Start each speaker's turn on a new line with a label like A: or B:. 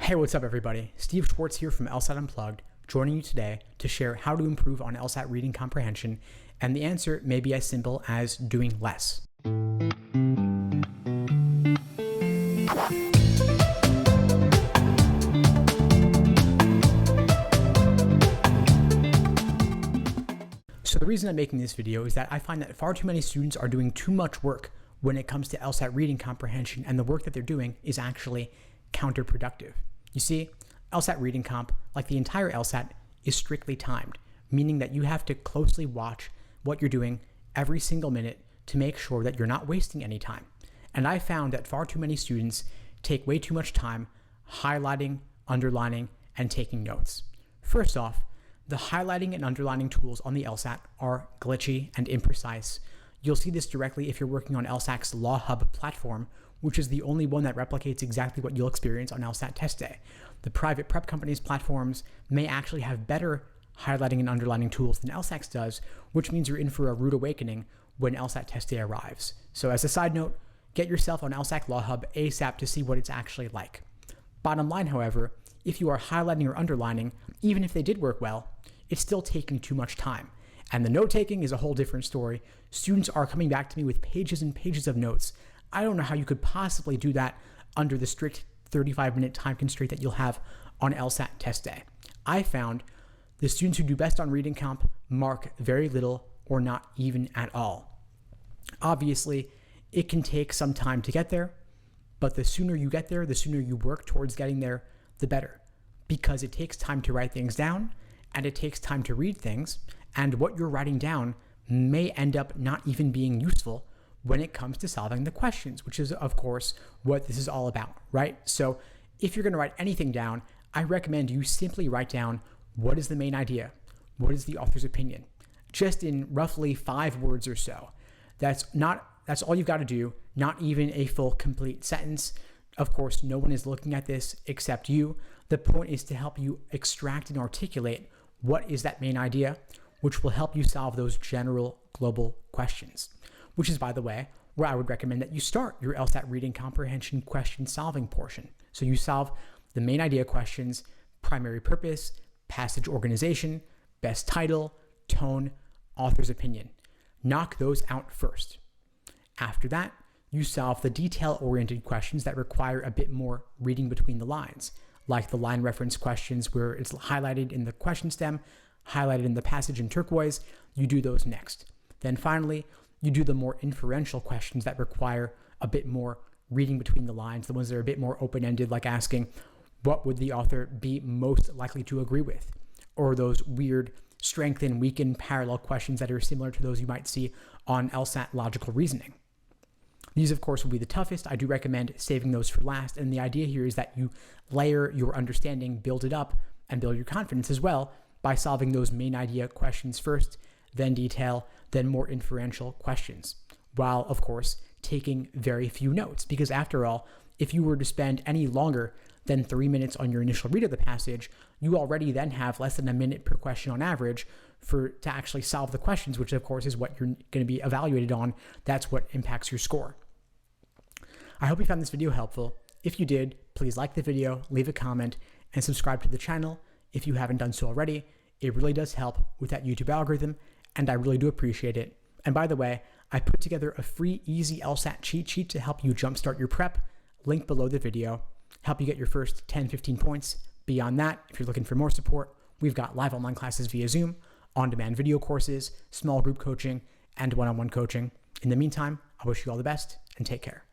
A: Hey, what's up everybody? Steve Schwartz here from LSAT Unplugged, joining you today to share how to improve on LSAT reading comprehension, and the answer may be as simple as doing less. So the reason I'm making this video is that I find that far too many students are doing too much work when it comes to LSAT reading comprehension, and the work that they're doing is actually counterproductive. You see, LSAT reading comp, like the entire LSAT, is strictly timed, meaning that you have to closely watch what you're doing every single minute to make sure that you're not wasting any time. And I found that far too many students take way too much time highlighting, underlining, and taking notes. First off, the highlighting and underlining tools on the LSAT are glitchy and imprecise. You'll see this directly if you're working on LSAT's Law Hub platform, which is the only one that replicates exactly what you'll experience on LSAT test day. The private prep companies' platforms may actually have better highlighting and underlining tools than LSAT's does, which means you're in for a rude awakening when LSAT test day arrives. So as a side note, get yourself on LSAT Law Hub ASAP to see what it's actually like. Bottom line, however, if you are highlighting or underlining, even if they did work well, it's still taking too much time. And the note-taking is a whole different story. Students are coming back to me with pages and pages of notes. I don't know how you could possibly do that under the strict 35-minute time constraint that you'll have on LSAT test day. I found the students who do best on reading comp mark very little or not even at all. Obviously, it can take some time to get there, but the sooner you get there, the sooner you work towards getting there, the better, because it takes time to write things down and it takes time to read things, and what you're writing down may end up not even being useful when it comes to solving the questions, which is, of course, what this is all about, right? So if you're going to write anything down, I recommend you simply write down what is the main idea, what is the author's opinion, just in roughly 5 words or so. That's all you've got to do, not even a full complete sentence. Of course, no one is looking at this except you. The point is to help you extract and articulate what is that main idea, which will help you solve those general global questions, which is, by the way, where I would recommend that you start your LSAT reading comprehension question solving portion. So you solve the main idea questions, primary purpose, passage organization, best title, tone, author's opinion. Knock those out first. After that, you solve the detail-oriented questions that require a bit more reading between the lines, like the line reference questions where it's highlighted in the question stem, highlighted in the passage in turquoise. You do those next. Then finally, you do the more inferential questions that require a bit more reading between the lines, the ones that are a bit more open-ended, like asking, what would the author be most likely to agree with? Or those weird strengthen, weaken, parallel questions that are similar to those you might see on LSAT logical reasoning. These, of course, will be the toughest. I do recommend saving those for last. And the idea here is that you layer your understanding, build it up, and build your confidence as well by solving those main idea questions first, then detail, then more inferential questions, while, of course, taking very few notes. Because after all, if you were to spend any longer than 3 minutes on your initial read of the passage, you already then have less than a minute per question on average to actually solve the questions, which, of course, is what you're going to be evaluated on. That's what impacts your score. I hope you found this video helpful. If you did, please like the video, leave a comment, and subscribe to the channel if you haven't done so already. It really does help with that YouTube algorithm, and I really do appreciate it. And by the way, I put together a free, easy LSAT cheat sheet to help you jumpstart your prep, link below the video, help you get your first 10-15 points. Beyond that, if you're looking for more support, we've got live online classes via Zoom, on-demand video courses, small group coaching, and one-on-one coaching. In the meantime, I wish you all the best and take care.